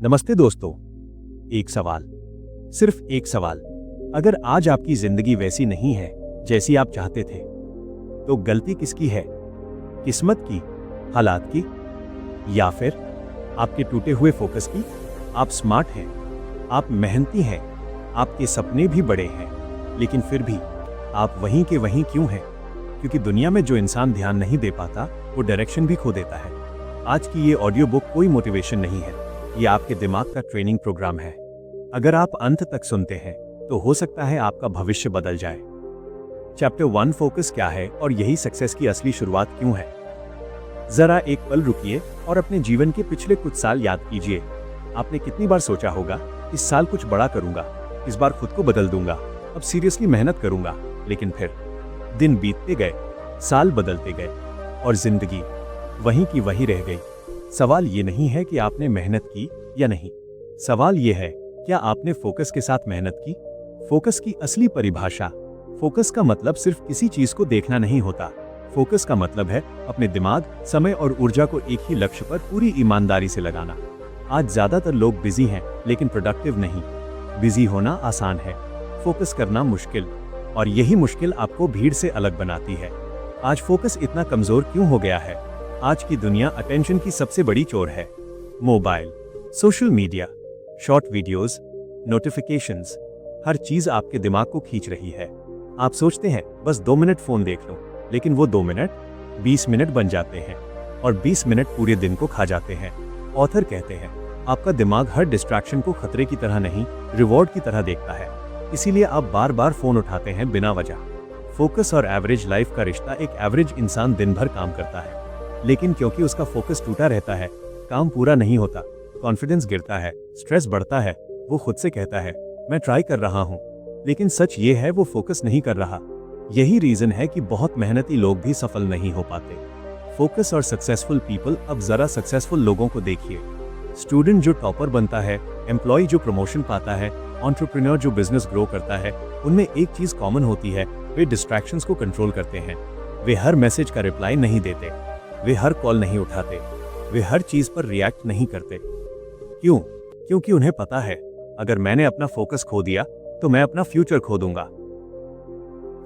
नमस्ते दोस्तों। एक सवाल, सिर्फ एक सवाल। अगर आज आपकी जिंदगी वैसी नहीं है जैसी आप चाहते थे, तो गलती किसकी है? किस्मत की, हालात की, या फिर आपके टूटे हुए फोकस की? आप स्मार्ट हैं, आप मेहनती हैं, आपके सपने भी बड़े हैं, लेकिन फिर भी आप वहीं के वहीं क्यों हैं? क्योंकि दुनिया में जो इंसान ध्यान नहीं दे पाता, वो डायरेक्शन भी खो देता है। आज की ये ऑडियो बुक कोई मोटिवेशन नहीं है, ये आपके दिमाग का ट्रेनिंग प्रोग्राम है। अगर आप अंत तक सुनते हैं तो हो सकता है आपका भविष्य बदल जाए। चैप्टर 1, फोकस क्या है और यही सक्सेस की असली शुरुआत क्यों है। जरा एक पल रुकिए और अपने जीवन के पिछले कुछ साल याद कीजिए। आपने कितनी बार सोचा होगा, इस साल कुछ बड़ा करूंगा, इस बार खुद को बदल दूंगा, अब सीरियसली मेहनत करूंगा। लेकिन फिर दिन बीतते गए, साल बदलते गए और जिंदगी वहीं की वहीं रह गई। सवाल ये नहीं है कि आपने मेहनत की या नहीं, सवाल ये है, क्या आपने फोकस के साथ मेहनत की? फोकस की असली परिभाषा, फोकस का मतलब सिर्फ किसी चीज को देखना नहीं होता। फोकस का मतलब है अपने दिमाग, समय और ऊर्जा को एक ही लक्ष्य पर पूरी ईमानदारी से लगाना। आज ज्यादातर लोग बिजी हैं, लेकिन प्रोडक्टिव नहीं। बिजी होना आसान है, फोकस करना मुश्किल, और यही मुश्किल आपको भीड़ से अलग बनाती है। आज फोकस इतना कमजोर क्यों हो गया है? आज की दुनिया अटेंशन की सबसे बड़ी चोर है। Mobile, social media, short videos, notifications, हर चीज आपके दिमाग को खींच रही है। आप सोचते हैं बस 2 मिनट फोन देख लो, लेकिन वो 2 मिनट 20 मिनट बन जाते हैं और 20 मिनट पूरे दिन को खा जाते हैं। ऑथर कहते हैं, आपका दिमाग हर डिस्ट्रैक्शन को खतरे की तरह नहीं, रिवॉर्ड की तरह देखता है। इसीलिए आप बार बार फोन उठाते हैं बिना वजह। फोकस और एवरेज लाइफ का रिश्ता, एक एवरेज इंसान दिन भर काम करता है, लेकिन क्योंकि उसका फोकस टूटा रहता है, काम पूरा नहीं होता, कॉन्फिडेंस गिरता है, स्ट्रेस बढ़ता है। वो खुद से कहता है, मैं ट्राई कर रहा हूँ, लेकिन सच ये है वो फोकस नहीं कर रहा। यही रीजन है कि बहुत मेहनती लोग भी सफल नहीं हो पाते। फोकस और सक्सेसफुल पीपल। अब जरा सक्सेसफुल लोगों को देखिए। स्टूडेंट जो टॉपर बनता है, एम्प्लॉय जो प्रमोशन पाता है, एंटरप्रेन्योर जो बिजनेस ग्रो करता है, उनमें एक चीज कॉमन होती है, वे डिस्ट्रैक्शंस को कंट्रोल करते हैं। वे हर मैसेज का रिप्लाई नहीं देते, वे हर कॉल नहीं उठाते, वे हर चीज पर रिएक्ट नहीं करते। क्यों? क्योंकि उन्हें पता है, अगर मैंने अपना फोकस खो दिया तो मैं अपना फ्यूचर खो दूंगा।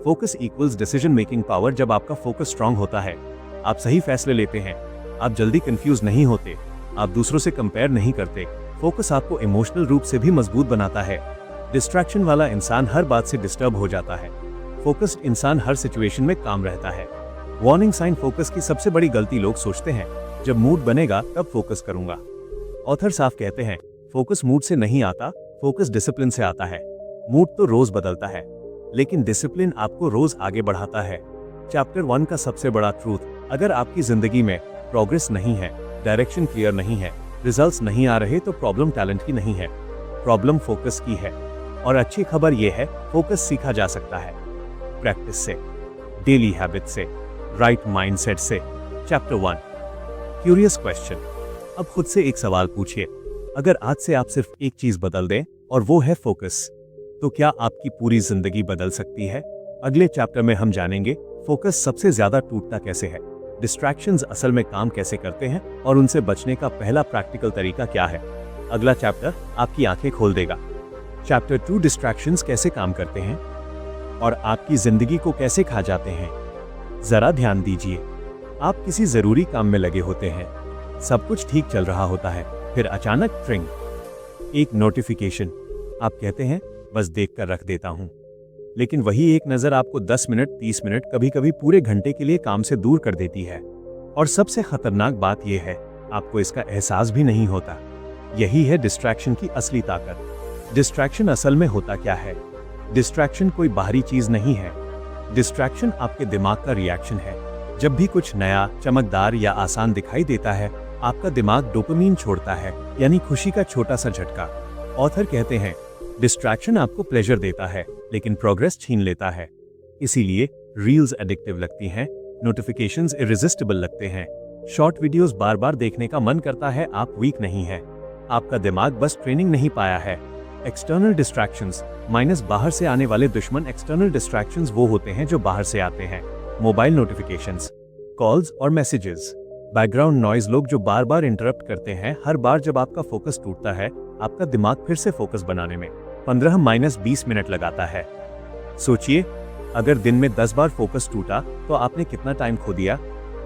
Focus equals decision making power. जब आपका फोकस स्ट्रांग होता है, आप सही फैसले लेते हैं, आप जल्दी कंफ्यूज नहीं होते, आप दूसरों से कंपेयर नहीं करते। फोकस आपको इमोशनल रूप से भी मजबूत बनाता है। डिस्ट्रैक्शन वाला इंसान हर बात से डिस्टर्ब हो जाता है, फोकस्ड इंसान हर सिचुएशन में काम रहता है। Warning sign. फोकस की सबसे बड़ी गलती, लोग सोचते हैं जब मूड बनेगा तब फोकस करूंगा। ऑथर साफ कहते हैं, फोकस मूड से नहीं आता, फोकस डिसिप्लिन से आता है। मूड तो रोज बदलता है, लेकिन डिसिप्लिन आपको रोज आगे बढ़ाता है। चैप्टर 1 का सबसे बड़ा ट्रूथ, अगर आपकी जिंदगी में प्रोग्रेस नहीं है, डायरेक्शन क्लियर नहीं है, रिजल्ट्स नहीं आ रहे, तो प्रॉब्लम टैलेंट की नहीं है, प्रॉब्लम फोकस की है। और अच्छी खबर यह है, फोकस सीखा जा सकता है, प्रैक्टिस से, डेली हैबिट से, राइट माइंडसेट से। Chapter 1, curious question. अब खुद से एक सवाल पूछिए, अगर आज से आप सिर्फ एक चीज बदल दें और वो है फोकस, तो क्या आपकी पूरी जिंदगी बदल सकती है? अगले चैप्टर में हम जानेंगे फोकस सबसे ज्यादा टूटता कैसे है, डिस्ट्रैक्शंस असल में काम कैसे करते हैं और उनसे बचने का पहला प्रैक्टिकल तरीका क्या है। अगला चैप्टर आपकी आंखें खोल देगा। चैप्टर 2, डिस्ट्रैक्शंस कैसे काम करते हैं और आपकी जिंदगी को कैसे खा जाते हैं। जरा ध्यान दीजिए, आप किसी जरूरी काम में लगे होते हैं, सब कुछ ठीक चल रहा होता है, फिर अचानक ट्रिंग, एक नोटिफिकेशन। आप कहते हैं बस देखकर रख देता हूं, लेकिन वही एक नजर आपको 10 मिनट, 30 मिनट, कभी कभी पूरे घंटे के लिए काम से दूर कर देती है। और सबसे खतरनाक बात यह है, आपको इसका एहसास भी नहीं होता। यही है डिस्ट्रैक्शन की असली ताकत। डिस्ट्रैक्शन असल में होता क्या है? डिस्ट्रैक्शन कोई बाहरी चीज नहीं है, डिस्ट्रैक्शन आपके दिमाग का रिएक्शन है। जब भी कुछ नया, चमकदार या आसान दिखाई देता है, आपका दिमाग डोपामीन छोड़ता है, यानी खुशी का छोटा सा झटका। ऑथर कहते हैं, डिस्ट्रैक्शन आपको प्लेजर देता है, लेकिन प्रोग्रेस छीन लेता है। इसीलिए रील्स एडिक्टिव लगती हैं, नोटिफिकेशंस इरिजिस्टिबल लगते हैं, शॉर्ट वीडियोस बार बार देखने का मन करता है। आप वीक नहीं है, आपका दिमाग बस ट्रेनिंग नहीं पाया है। एक्सटर्नल डिस्ट्रैक्शंस माइनस बाहर से आने वाले दुश्मन। एक्सटर्नल डिस्ट्रैक्शंस वो होते हैं जो बाहर से आते हैं, मोबाइल नोटिफिकेशंस, कॉल्स और मैसेजेस। बैकग्राउंड नॉइज, लोग जो बार बार इंटरप्ट करते हैं। हर बार जब आपका फोकस टूटता है, आपका दिमाग फिर से फोकस बनाने में 15-20 मिनट लगाता है। सोचिए, अगर दिन में 10 बार फोकस टूटा तो आपने कितना टाइम खो दिया।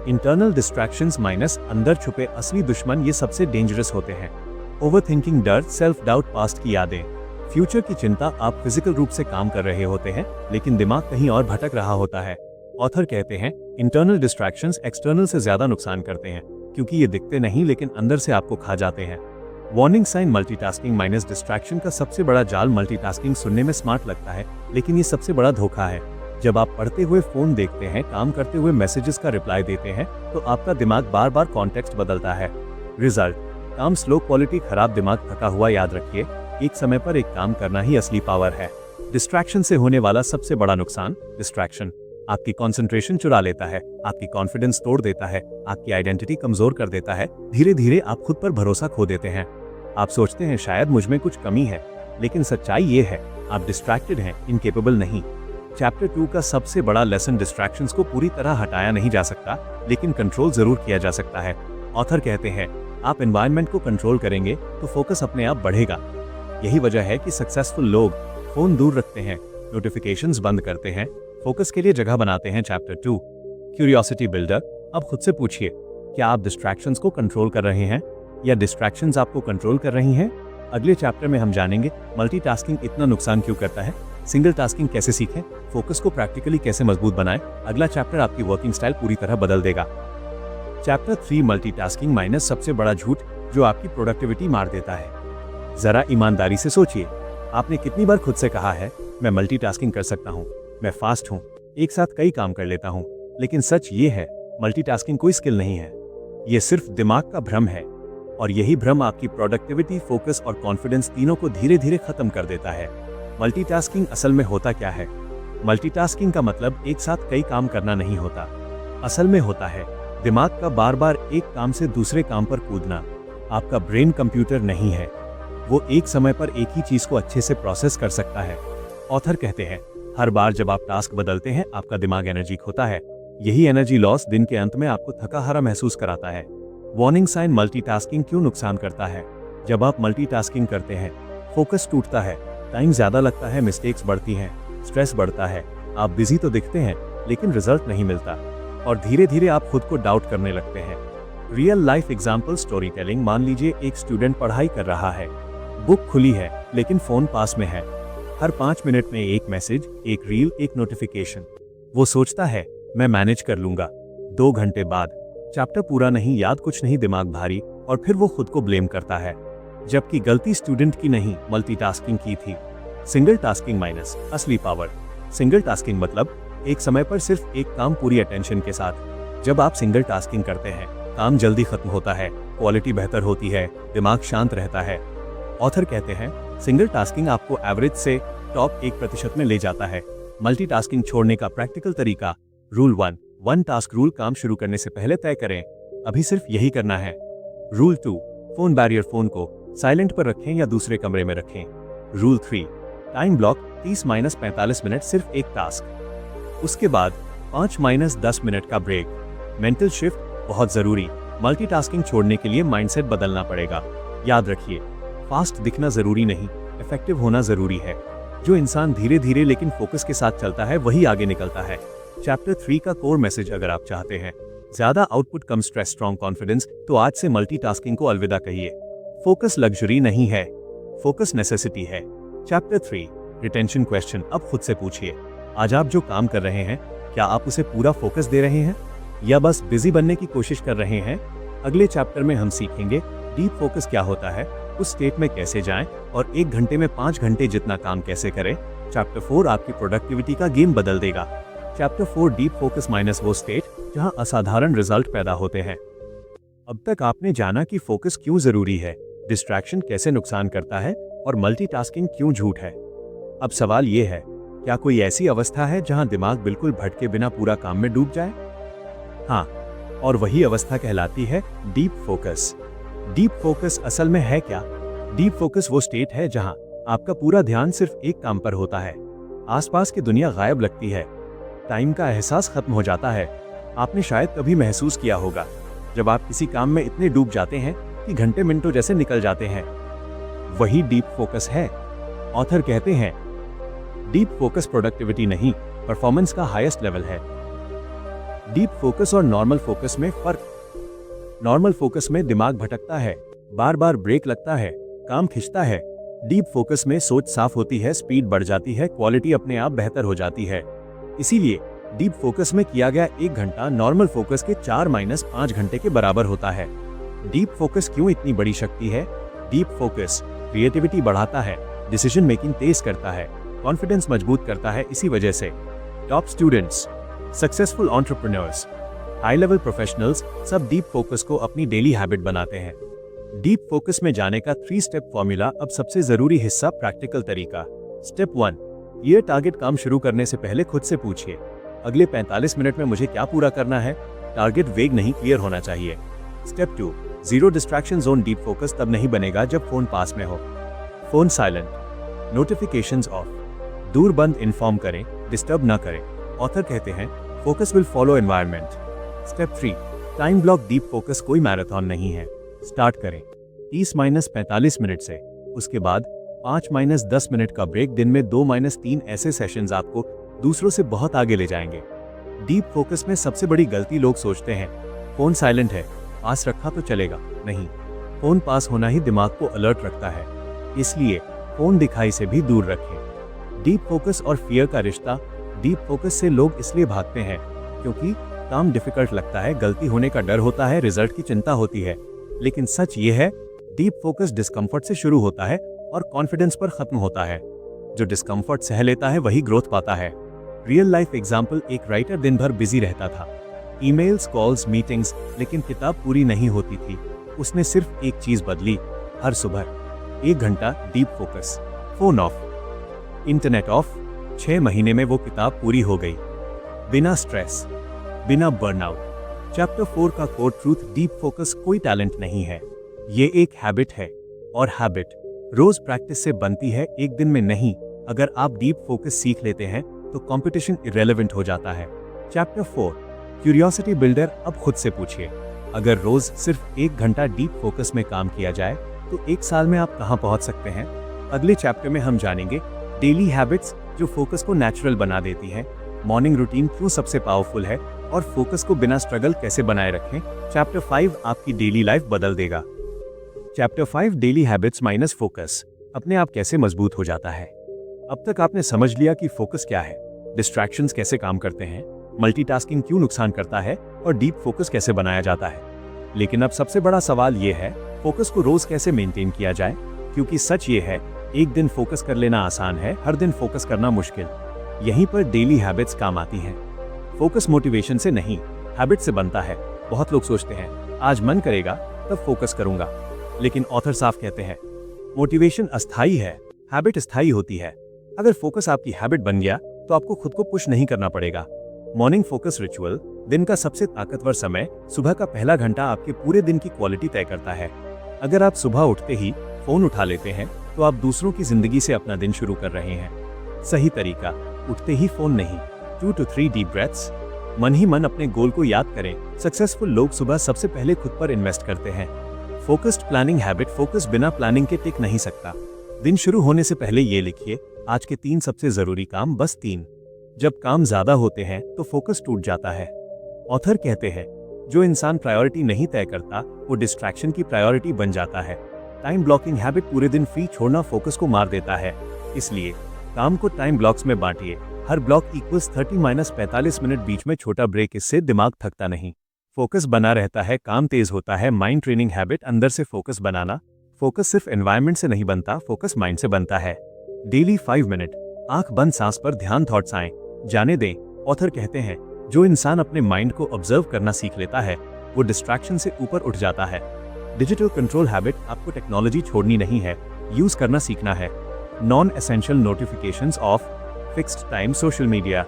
इंटरनल डिस्ट्रैक्शंस माइनस अंदर छुपे असली दुश्मन, ये सबसे डेंजरस होते हैं। ओवरथिंकिंग, डर, सेल्फ डाउट, पास्ट की यादें, फ्यूचर की चिंता। आप फिजिकल रूप से काम कर रहे होते हैं, लेकिन दिमाग कहीं और भटक रहा होता है। ऑथर कहते हैं, इंटरनल डिस्ट्रैक्शंस एक्सटर्नल से ज्यादा नुकसान करते हैं, क्योंकि ये दिखते नहीं लेकिन अंदर से आपको खा जाते हैं। Warning sign, multitasking minus distraction का सबसे बड़ा जाल। मल्टीटास्किंग सुनने में स्मार्ट लगता है, लेकिन ये सबसे बड़ा धोखा है। जब आप पढ़ते हुए फोन देखते हैं, काम करते हुए मैसेजेस का रिप्लाई देते हैं, तो आपका दिमाग बार बार कॉन्टेक्स्ट बदलता है। रिजल्ट, काम स्लो, क्वालिटी खराब, दिमाग थका हुआ। याद रखिए, एक समय पर एक काम करना ही असली पावर है। डिस्ट्रैक्शन से होने वाला सबसे बड़ा नुकसान। डिस्ट्रैक्शन आपकी कंसंट्रेशन चुरा लेता है, आपकी कॉन्फिडेंस तोड़ देता है, आपकी आइडेंटिटी कमजोर कर देता है। धीरे धीरे आप खुद पर भरोसा खो देते हैं। आप सोचते हैं शायद मुझ में कुछ कमी है, लेकिन सच्चाई ये है, आप डिस्ट्रैक्टेड हैं, इनकेपेबल नहीं। चैप्टर 2 का सबसे बड़ा लेसन, डिस्ट्रैक्शंस को पूरी तरह हटाया नहीं जा सकता, लेकिन कंट्रोल जरूर किया जा सकता है। ऑथर कहते हैं, आप एनवायरनमेंट को कंट्रोल करेंगे तो फोकस अपने आप बढ़ेगा। यही वजह है कि सक्सेसफुल लोग फोन दूर रखते हैं, नोटिफिकेशंस बंद करते हैं, फोकस के लिए जगह बनाते हैं। Chapter 2, curiosity builder. अब खुद से पूछिए, क्या आप डिस्ट्रैक्शंस को कंट्रोल कर रहे हैं या डिस्ट्रैक्शंस आपको कंट्रोल कर रही हैं? अगले चैप्टर में हम जानेंगे मल्टीटास्किंग इतना नुकसान क्यों करता है, सिंगल टास्किंग कैसे सीखें, फोकस को प्रैक्टिकली कैसे मजबूत बनाएं। अगला चैप्टर आपकी वर्किंग स्टाइल पूरी तरह बदल देगा। चैप्टर 3, मल्टीटास्किंग माइनस सबसे बड़ा झूठ जो आपकी प्रोडक्टिविटी मार देता है। जरा ईमानदारी से सोचिए, आपने कितनी बार खुद से कहा है, मैं मल्टीटास्किंग कर सकता हूँ, मैं फास्ट हूँ, एक साथ कई काम कर लेता हूँ। लेकिन सच ये है, मल्टीटास्किंग कोई स्किल नहीं है, ये सिर्फ दिमाग का भ्रम है। और यही भ्रम आपकी प्रोडक्टिविटी, फोकस और कॉन्फिडेंस तीनों को धीरे धीरे खत्म कर देता है। मल्टीटास्किंग असल में होता क्या है? मल्टीटास्किंग का मतलब एक साथ कई काम करना नहीं होता। असल में होता है दिमाग का बार बार एक काम से दूसरे काम पर कूदना। आपका ब्रेन कंप्यूटर नहीं है, वो एक समय पर एक ही चीज को अच्छे से प्रोसेस कर सकता है। ऑथर कहते हैं, हर बार जब आप टास्क बदलते हैं, आपका दिमाग एनर्जी खोता है। यही एनर्जी लॉस दिन के अंत में आपको थका हारा महसूस कराता है। वार्निंग साइन, मल्टीटास्किंग क्यों नुकसान करता है? जब आप मल्टीटास्किंग करते हैं, फोकस टूटता है, टाइम ज्यादा लगता है, मिस्टेक्स बढ़ती हैं, स्ट्रेस बढ़ता है। आप बिजी तो दिखते हैं, लेकिन रिजल्ट नहीं मिलता, और धीरे धीरे आप खुद को डाउट करने लगते हैं। Real life example, story telling. मान लीजिए एक स्टूडेंट पढ़ाई कर रहा है, बुक खुली है, लेकिन फोन पास में है। हर 5 मिनट में एक मैसेज, एक रील, एक नोटिफिकेशन। वो सोचता है, मैं मैनेज कर लूंगा। 2 घंटे बाद चैप्टर पूरा नहीं, याद कुछ नहीं, दिमाग भारी, और फिर वो खुद को ब्लेम करता है, जबकि गलती स्टूडेंट की नहीं, मल्टीटास्किंग की थी। सिंगल टास्किंग माइनस असली पावर। सिंगल टास्किंग मतलब एक समय पर सिर्फ एक काम पूरी अटेंशन के साथ। जब आप सिंगल टास्किंग करते हैं, काम जल्दी खत्म होता है, क्वालिटी बेहतर होती है, दिमाग शांत रहता है। ऑथर कहते हैं, सिंगल टास्किंग आपको एवरेज से टॉप 1% में ले जाता है। मल्टीटास्किंग छोड़ने का प्रैक्टिकल तरीका। Rule 1, 1 task rule. काम शुरू करने से पहले तय करें, अभी सिर्फ यही करना है। रूल 2, फोन बैरियर, फोन को साइलेंट पर रखें या दूसरे कमरे में रखें। रूल 3, टाइम ब्लॉक, 30-45 मिनट सिर्फ एक टास्क। उसके बाद 5-10 मिनट का ब्रेक। मेंटल शिफ्ट बहुत जरूरी। मल्टीटास्किंग छोड़ने के लिए माइंडसेट बदलना पड़ेगा। याद रखिए, फास्ट दिखना जरूरी नहीं, इफेक्टिव होना जरूरी है। जो इंसान धीरे धीरे लेकिन फोकस के साथ चलता है, वही आगे निकलता है। चैप्टर 3 का कोर मैसेज, अगर आप चाहते हैं ज्यादा आउटपुट, कम स्ट्रेस, स्ट्रॉन्ग कॉन्फिडेंस, तो आज से मल्टीटास्किंग को अलविदा कहिए। फोकस लग्जरी नहीं है, फोकस नेसेसिटी है। Chapter 3, retention question. अब खुद से पूछिए, आज आप जो काम कर रहे हैं, क्या आप उसे पूरा फोकस दे रहे हैं या बस बिजी बनने की कोशिश कर रहे हैं? अगले चैप्टर में हम सीखेंगे डीप फोकस क्या होता है, उस स्टेट में कैसे जाएं, और 1 घंटे में 5 घंटे जितना काम कैसे करें। चैप्टर 4 आपकी प्रोडक्टिविटी का गेम बदल देगा। चैप्टर 4, डीप फोकस माइनस वो स्टेट जहां असाधारण रिजल्ट पैदा होते हैं। अब तक आपने जाना कि फोकस क्यों जरूरी है, डिस्ट्रैक्शन कैसे नुकसान करता है, और मल्टीटास्किंग क्यों झूठ है। अब सवाल ये है, क्या कोई ऐसी अवस्था है जहां दिमाग बिल्कुल भटके बिना पूरा काम में डूब जाए? हाँ, और वही अवस्था कहलाती है डीप फोकस। डीप फोकस असल में है क्या? डीप फोकस वो स्टेट है जहां आपका पूरा ध्यान सिर्फ एक काम पर होता है। आसपास की दुनिया गायब लगती है, टाइम का एहसास खत्म हो जाता है। आपने शायद कभी महसूस किया होगा, जब आप किसी काम में इतने डूब जाते हैं कि घंटे मिनटों जैसे निकल जाते हैं, वही डीप फोकस है। ऑथर कहते हैं, डीप फोकस प्रोडक्टिविटी नहीं, परफॉर्मेंस का हाईएस्ट लेवल है। डीप फोकस और नॉर्मल फोकस में फर्क। नॉर्मल फोकस में दिमाग भटकता है, बार बार ब्रेक लगता है, काम खिंचता है। डीप फोकस में सोच साफ होती है, स्पीड बढ़ जाती है, क्वालिटी अपने आप बेहतर हो जाती है। इसीलिए डीप फोकस में किया गया 1 घंटा नॉर्मल फोकस के 4-5 घंटे के बराबर होता है। डीप फोकस क्यों इतनी बड़ी शक्ति है? डीप फोकस क्रिएटिविटी बढ़ाता है, डिसीजन मेकिंग तेज करता है, कॉन्फिडेंस मजबूत करता है। इसी वजह से top students, successful entrepreneurs, high level professionals सब डीप फोकस को अपनी डेली हैबिट बनाते हैं। डीप फोकस में जाने का 3 स्टेप फॉर्मूला। अब सबसे जरूरी हिस्सा, प्रैक्टिकल तरीका। स्टेप 1, ये टारगेट काम शुरू करने से पहले खुद से पूछिए, अगले 45 मिनट में मुझे क्या पूरा करना है? टारगेट वेग नहीं, क्लियर होना चाहिए। Step 2, zero distraction zone. Deep focus तब नहीं बनेगा जब फोन पास में हो। फोन साइलेंट, नोटिफिकेशंस ऑफ, दूर बंद, इन्फॉर्म करें, डिस्टर्ब ना करें। ऑथर कहते हैं, focus will follow environment. Step 3, time block. Deep focus कोई मैराथन नहीं है। स्टार्ट करें 30-45 मिनट से, उसके बाद 5-10 मिनट का ब्रेक। दिन में 2-3 ऐसे सेशंस आपको दूसरों से बहुत आगे ले जाएंगे। डीप फोकस में सबसे बड़ी गलती, लोग सोचते हैं फोन साइलेंट है, पास रखा तो चलेगा। नहीं, फोन पास होना ही दिमाग को अलर्ट रखता है, इसलिए फोन दिखाई से भी दूर रखें। डीप फोकस और फियर का रिश्ता। डीप फोकस से लोग इसलिए भागते हैं क्योंकि काम डिफिकल्ट लगता है, गलती होने का डर होता है, रिजल्ट की चिंता होती है। लेकिन सच ये है, डीप फोकस डिस्कम्फर्ट से शुरू होता है और कॉन्फिडेंस पर खत्म होता है। जो डिस्कम्फर्ट सह लेता है वही ग्रोथ पाता है। रियल लाइफ एग्जाम्पल, एक राइटर दिन भर बिजी रहता था, ईमेल्स, कॉल्स, मीटिंग्स, लेकिन किताब पूरी नहीं होती थी। उसने सिर्फ एक चीज बदली, हर सुबह 1 घंटा deep focus, phone of, internet of. 6 महीने में वो किताब पूरी हो गई, बिना स्ट्रेस, बिना बर्नआउट। चैप्टर 4 का कोर ट्रूथ, डीप फोकस कोई टैलेंट नहीं है, ये एक हैबिट है, और हैबिट रोज प्रैक्टिस से बनती है, एक दिन में नहीं। अगर आप डीप फोकस सीख लेते हैं तो कंपटीशन इरेलेवेंट हो जाता है। Chapter 4, curiosity builder. अब खुद से पूछिए, अगर रोज सिर्फ 1 घंटा डीप फोकस में काम किया जाए तो 1 साल में आप कहां पहुंच सकते हैं? अगले चैप्टर में हम जानेंगे डेली हैबिट्स जो फोकस को नेचुरल बना देती हैं, मॉर्निंग रूटीन क्यों सबसे पावरफुल है, और फोकस को बिना स्ट्रगल कैसे बनाए रखें। चैप्टर 5 आपकी डेली लाइफ बदल देगा। Chapter 5, daily habits minus focus, अपने आप कैसे मजबूत हो जाता है। अब तक आपने समझ लिया कि फोकस क्या है, डिस्ट्रैक्शंस कैसे काम करते हैं, मल्टीटास्किंग क्यों नुकसान करता है, और डीप फोकस कैसे बनाया जाता है। लेकिन अब सबसे बड़ा सवाल ये है, फोकस को रोज कैसे मेंटेन किया जाए, क्योंकि सच ये है, एक दिन फोकस कर लेना आसान है, हर दिन फोकस करना मुश्किल। यहीं पर डेली हैबिट्स काम आती हैं। फोकस मोटिवेशन से नहीं, हैबिट से बनता है। बहुत लोग सोचते हैं आज मन करेगा तब फोकस करूंगा, लेकिन ऑथर साफ कहते हैं मोटिवेशन अस्थायी है, हैबिट स्थायी होती है। अगर फोकस आपकी हैबिट बन गया तो आपको खुद को पुश नहीं करना पड़ेगा। मॉर्निंग फोकस रिचुअल, दिन का सबसे ताकतवर समय, सुबह का पहला घंटा आपके पूरे दिन की क्वालिटी तय करता है। अगर आप सुबह उठते ही फोन उठा लेते हैं तो आप दूसरों की जिंदगी से अपना दिन शुरू कर रहे हैं। सही तरीका, उठते ही फोन नहीं, 2 to 3 डीप ब्रेथ्स। मन ही मन अपने गोल को याद करें। सक्सेसफुल लोग सुबह सबसे पहले खुद पर इन्वेस्ट करते हैं। फोकस्ड प्लानिंग हैबिट, फोकस बिना प्लानिंग के टिक नहीं सकता। दिन शुरू होने से पहले ये लिखिए, आज के 3 सबसे जरूरी काम, बस 3। जब काम ज्यादा होते हैं तो फोकस टूट जाता है। ऑथर कहते हैं, जो इंसान प्रायोरिटी नहीं तय करता वो डिस्ट्रैक्शन की प्रायोरिटी बन जाता है। टाइम ब्लॉकिंग हैबिट, पूरे दिन फ्री छोड़ना फोकस को मार देता है। इसलिए काम को टाइम ब्लॉक्स में बांटिए, हर ब्लॉक इक्वल्स 30-45 मिनट, बीच में छोटा ब्रेक, इससे दिमाग थकता नहीं, फोकस बना रहता है, काम तेज होता है। माइंड ट्रेनिंग हैबिट, अंदर से फोकस बनाना। फोकस सिर्फ एनवायरनमेंट से नहीं बनता, फोकस माइंड से बनता है। डेली 5 मिनट, आंख बंद, सांस पर ध्यान, थॉट्स आए जाने दें। ऑथर कहते हैं, जो इंसान अपने माइंड को ऑब्जर्व करना सीख लेता है वो डिस्ट्रैक्शन से ऊपर उठ जाता है। डिजिटल कंट्रोल हैबिट, आपको टेक्नोलॉजी छोड़नी नहीं है, यूज करना सीखना है। Non essential notifications of, fixed time social media,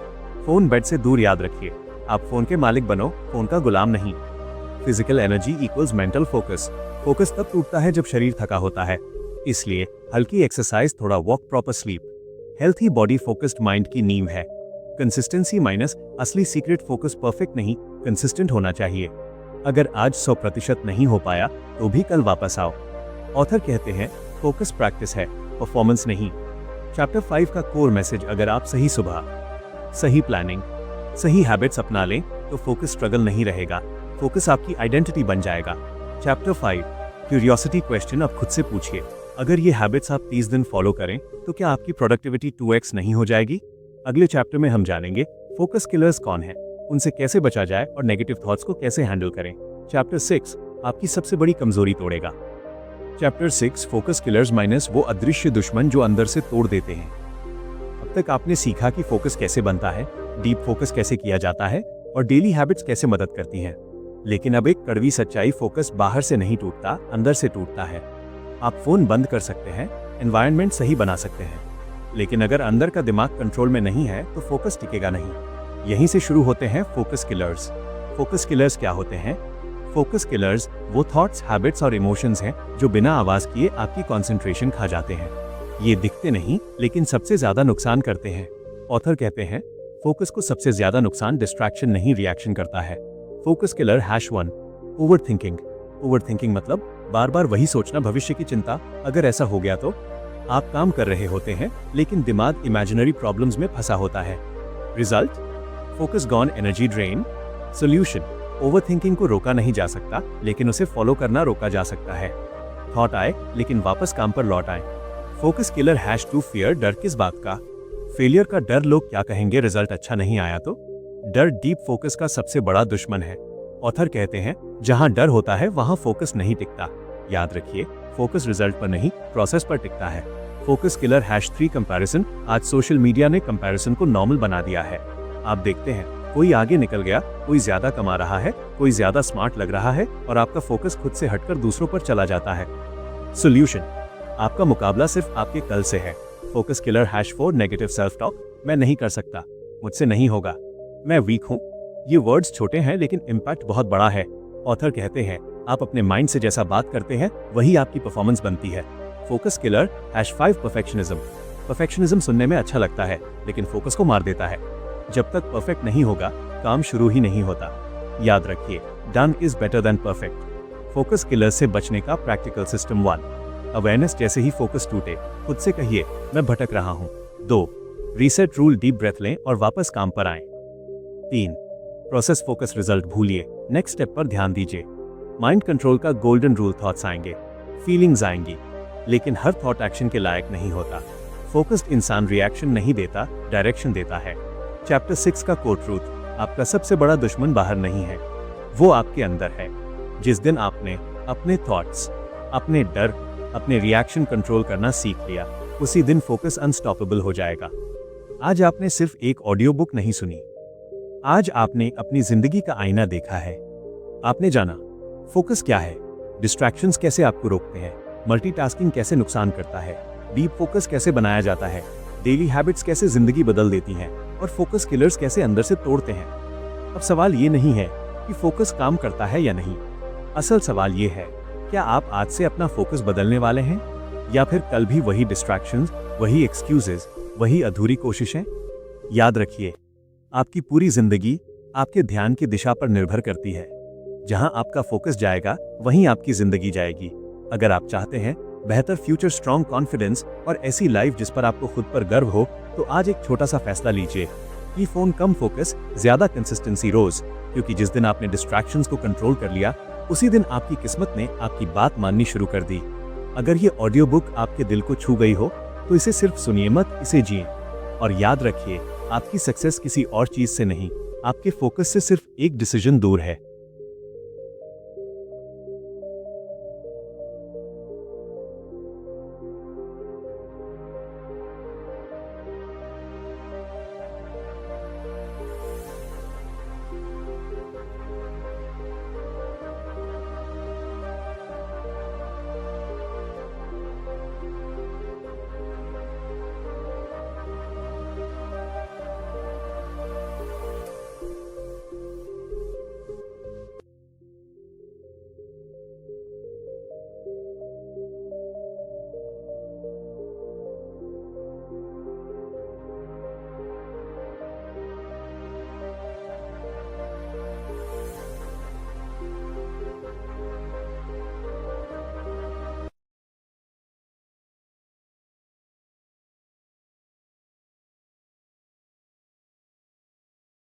phone bed से दूर। याद रखिए, आप फोन के मालिक बनो, फोन का गुलाम नहीं। Physical energy equals mental focus, focus तब टूटता है जब शरीर थका होता है। इसलिए हल्की एक्सरसाइज, थोड़ा walk, proper sleep. Healthy body focused mind की नींव है। कंसिस्टेंसी माइनस असली सीक्रेट, फोकस परफेक्ट नहीं, कंसिस्टेंट होना चाहिए। अगर आज 100% नहीं हो पाया तो भी कल वापस आओ। ऑथर कहते हैं फोकस प्रैक्टिस है, परफॉर्मेंस नहीं। चैप्टर 5 का कोर मैसेज, अगर आप सही सुबह, सही प्लानिंग, सही हैबिट्स अपना लें तो फोकस स्ट्रगल नहीं रहेगा, फोकस आपकी आइडेंटिटी बन जाएगा। चैप्टर 5 क्यूरियोसिटी क्वेश्चन, अब खुद से पूछिए, अगर ये हैबिट्स आप 30 दिन फॉलो करें तो क्या आपकी प्रोडक्टिविटी 2x नहीं हो जाएगी? अगले चैप्टर में हम जानेंगे फोकस किलर्स कौन है, उनसे कैसे बचा जाए और नेगेटिव थॉट्स को कैसे हैंडल करें। चैप्टर 6 आपकी सबसे बड़ी कमजोरी तोड़ेगा। चैप्टर 6 फोकस किलर्स माइनस वो अदृश्य दुश्मन जो अंदर से तोड़ देते हैं। अब तक आपने सीखा कि फोकस कैसे बनता है, डीप फोकस कैसे किया जाता है और डेली हैबिट्स कैसे मदद करती हैं। लेकिन अब एक कड़वी सच्चाई, फोकस बाहर से नहीं टूटता, अंदर से टूटता है। आप फोन बंद कर सकते हैं, एनवायरनमेंट सही बना सकते हैं, लेकिन अगर अंदर का दिमाग कंट्रोल में नहीं है तो फोकस टिकेगा नहीं। यहीं से शुरू होते हैं फोकस किलर्स। फोकस किलर्स क्या होते हैं? फोकस किलर्स वो थॉट्स, हैबिट्स और इमोशंस हैं जो बिना आवाज किए आपकी कंसंट्रेशन खा जाते हैं। ये दिखते नहीं लेकिन सबसे ज्यादा नुकसान करते हैं। ऑथर कहते हैं फोकस को सबसे ज्यादा नुकसान डिस्ट्रैक्शन नहीं, रिएक्शन करता है। Focus killer #1 overthinking. ओवरथिंकिंग मतलब बार बार वही सोचना, भविष्य की चिंता, अगर ऐसा हो गया तो। आप काम कर रहे होते हैं लेकिन दिमाग इमेजिनरी प्रॉब्लम्स में फंसा होता है। Result focus gone, energy drain. Solution overthinking को रोका नहीं जा सकता लेकिन उसे फॉलो करना रोका जा सकता है। थॉट आए लेकिन वापस काम पर लौट आए। Focus killer #2 fear. डर किस बात का? फेलियर का डर, लोग क्या कहेंगे, रिजल्ट अच्छा नहीं आया तो। डर डीप फोकस का सबसे बड़ा दुश्मन है। ऑथर कहते हैं जहां डर होता है वहां फोकस नहीं टिकता। याद रखिए, फोकस रिजल्ट पर नहीं, प्रोसेस पर टिकता है। Focus killer #3 comparison. आज सोशल मीडिया ने कंपैरिजन को नॉर्मल बना दिया है। आप देखते हैं कोई आगे निकल गया, कोई ज्यादा कमा रहा है, कोई ज्यादा स्मार्ट लग रहा है और आपका फोकस खुद से हटकर दूसरों पर चला जाता है। सॉल्यूशन आपका मुकाबला सिर्फ आपके कल से है। Focus killer #4 negative self talk. मैं नहीं कर सकता, मुझसे नहीं होगा, मैं वीक हूं। ये वर्ड्स छोटे हैं लेकिन इम्पैक्ट बहुत बड़ा है। ऑथर कहते हैं आप अपने माइंड से जैसा बात करते हैं वही आपकी परफॉर्मेंस बनती है। Focus killer #5 perfectionism. परफेक्शनिज्म सुनने में अच्छा लगता है लेकिन फोकस को मार देता है। जब तक परफेक्ट नहीं होगा काम शुरू ही नहीं होता। याद रखिए, done is better than perfect. Focus killer से बचने का प्रैक्टिकल सिस्टम 1 अवेयरनेस। जैसे ही फोकस टूटे खुद से कहिए मैं भटक रहा हूं। 2 रीसेट रूल, डीप ब्रेथ लें और वापस काम पर आएं। 3 प्रोसेस फोकस, रिजल्ट भूलिए, नेक्स्ट स्टेप पर ध्यान दीजिए। माइंड कंट्रोल का गोल्डन रूल, थॉट्स आएंगे, फीलिंग्स आएंगी, लेकिन हर थॉट एक्शन के लायक नहीं होता। फोकस्ड इंसान रिएक्शन नहीं देता, डायरेक्शन देता है। चैप्टर 6 का कोर ट्रूथ, आपका सबसे बड़ा दुश्मन बाहर नहीं है, वो आपके अंदर है। जिस दिन आपने अपने थॉट्स, अपने डर, अपने रिएक्शन कंट्रोल करना सीख लिया, उसी दिन फोकस अनस्टॉपेबल हो जाएगा। आज आपने सिर्फ एक ऑडियो बुक नहीं सुनी, आज आपने अपनी जिंदगी का आईना देखा है। आपने जाना फोकस क्या है, डिस्ट्रैक्शंस कैसे आपको रोकते हैं, मल्टीटास्किंग कैसे नुकसान करता है, डीप फोकस कैसे बनाया जाता है, डेली हैबिट्स कैसे जिंदगी बदल देती हैं और फोकस किलर्स कैसे अंदर से तोड़ते हैं। अब सवाल ये नहीं है कि फोकस काम करता है या नहीं, असल सवाल ये है क्या आप आज से अपना फोकस बदलने वाले हैं या फिर कल भी वही डिस्ट्रैक्शंस, वही एक्सक्यूजेस, वही अधूरी कोशिशें। याद रखिए, आपकी पूरी जिंदगी आपके ध्यान की दिशा पर निर्भर करती है। जहां आपका फोकस जाएगा वहीं आपकी जिंदगी जाएगी। अगर आप चाहते हैं बेहतर फ्यूचर, स्ट्रॉन्ग कॉन्फिडेंस और ऐसी लाइफ जिस पर आपको खुद पर गर्व हो, तो आज एक छोटा सा फैसला लीजिए कि फोन कम फोकस, ज्यादा कंसिस्टेंसी रोज। क्योंकि जिस दिन आपने डिस्ट्रैक्शंस को कंट्रोल कर लिया, उसी दिन आपकी किस्मत ने आपकी बात माननी शुरू कर दी। अगर ये ऑडियो बुक आपके दिल को छू गई हो तो इसे सिर्फ सुनिए मत, इसे जिए। और याद रखिए, आपकी सक्सेस किसी और चीज से नहीं, आपके फोकस से सिर्फ एक डिसीजन दूर है।